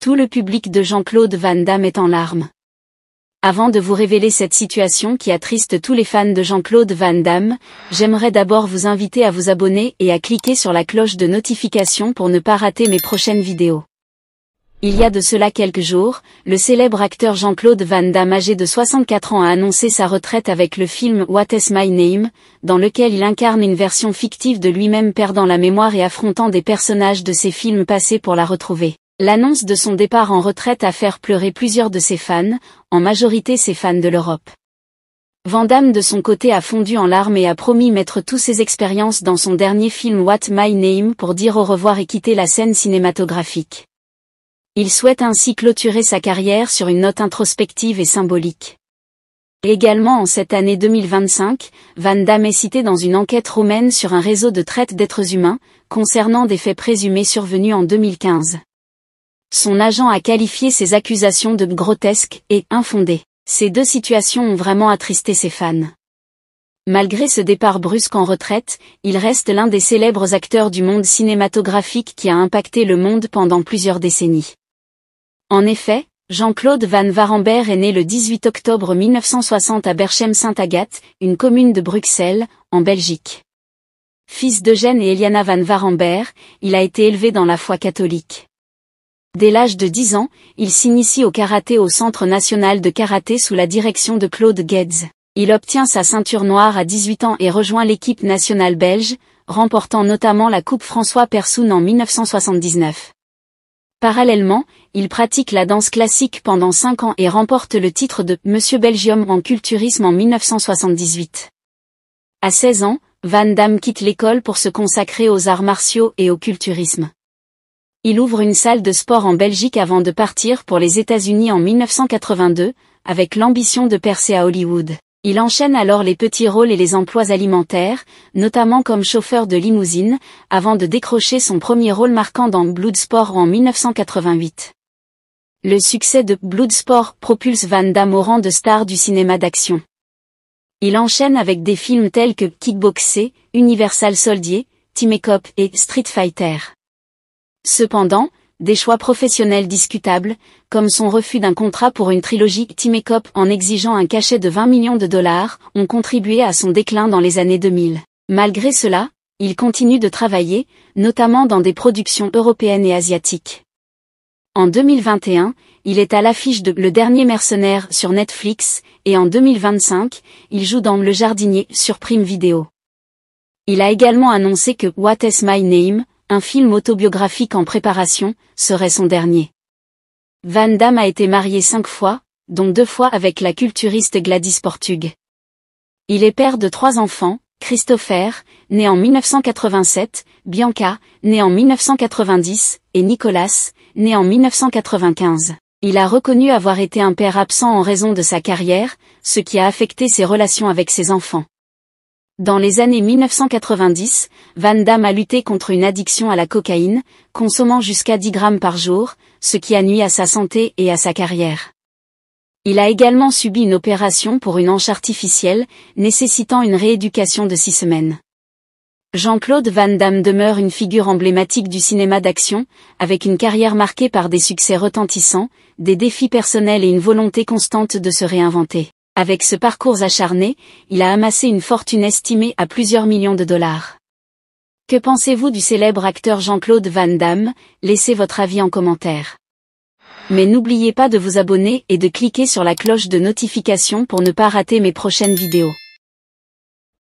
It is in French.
Tout le public de Jean-Claude Van Damme est en larmes. Avant de vous révéler cette situation qui attriste tous les fans de Jean-Claude Van Damme, j'aimerais d'abord vous inviter à vous abonner et à cliquer sur la cloche de notification pour ne pas rater mes prochaines vidéos. Il y a de cela quelques jours, le célèbre acteur Jean-Claude Van Damme âgé de 64 ans a annoncé sa retraite avec le film What is my name, dans lequel il incarne une version fictive de lui-même perdant la mémoire et affrontant des personnages de ses films passés pour la retrouver. L'annonce de son départ en retraite a fait pleurer plusieurs de ses fans, en majorité ses fans de l'Europe. Van Damme de son côté a fondu en larmes et a promis mettre toutes ses expériences dans son dernier film What My Name pour dire au revoir et quitter la scène cinématographique. Il souhaite ainsi clôturer sa carrière sur une note introspective et symbolique. Également en cette année 2025, Van Damme est cité dans une enquête roumaine sur un réseau de traite d'êtres humains, concernant des faits présumés survenus en 2015. Son agent a qualifié ces accusations de grotesques et infondées. Ces deux situations ont vraiment attristé ses fans. Malgré ce départ brusque en retraite, il reste l'un des célèbres acteurs du monde cinématographique qui a impacté le monde pendant plusieurs décennies. En effet, Jean-Claude Van Waremberg est né le 18 octobre 1960 à Berchem-Saint-Agathe, une commune de Bruxelles, en Belgique. Fils d'Eugène et Eliana Van Waremberg, il a été élevé dans la foi catholique. Dès l'âge de 10 ans, il s'initie au karaté au Centre national de karaté sous la direction de Claude Guedz. Il obtient sa ceinture noire à 18 ans et rejoint l'équipe nationale belge, remportant notamment la Coupe François Perssoun en 1979. Parallèlement, il pratique la danse classique pendant 5 ans et remporte le titre de Monsieur Belgium en culturisme en 1978. À 16 ans, Van Damme quitte l'école pour se consacrer aux arts martiaux et au culturisme. Il ouvre une salle de sport en Belgique avant de partir pour les États-Unis en 1982, avec l'ambition de percer à Hollywood. Il enchaîne alors les petits rôles et les emplois alimentaires, notamment comme chauffeur de limousine, avant de décrocher son premier rôle marquant dans Bloodsport en 1988. Le succès de Bloodsport propulse Van Damme au rang de star du cinéma d'action. Il enchaîne avec des films tels que Kickboxer, Universal Soldier, Time Cop et Street Fighter. Cependant, des choix professionnels discutables, comme son refus d'un contrat pour une trilogie Time Cop en exigeant un cachet de 20 millions de dollars, ont contribué à son déclin dans les années 2000. Malgré cela, il continue de travailler, notamment dans des productions européennes et asiatiques. En 2021, il est à l'affiche de Le Dernier Mercenaire sur Netflix, et en 2025, il joue dans Le Jardinier sur Prime Video. Il a également annoncé que What is my name, un film autobiographique en préparation, serait son dernier. Van Damme a été marié 5 fois, dont 2 fois avec la culturiste Gladys Portug. Il est père de 3 enfants, Christopher, né en 1987, Bianca, né en 1990, et Nicolas, né en 1995. Il a reconnu avoir été un père absent en raison de sa carrière, ce qui a affecté ses relations avec ses enfants. Dans les années 1990, Van Damme a lutté contre une addiction à la cocaïne, consommant jusqu'à 10 grammes par jour, ce qui a nui à sa santé et à sa carrière. Il a également subi une opération pour une hanche artificielle, nécessitant une rééducation de 6 semaines. Jean-Claude Van Damme demeure une figure emblématique du cinéma d'action, avec une carrière marquée par des succès retentissants, des défis personnels et une volonté constante de se réinventer. Avec ce parcours acharné, il a amassé une fortune estimée à plusieurs millions de dollars. Que pensez-vous du célèbre acteur Jean-Claude Van Damme? Laissez votre avis en commentaire. Mais n'oubliez pas de vous abonner et de cliquer sur la cloche de notification pour ne pas rater mes prochaines vidéos.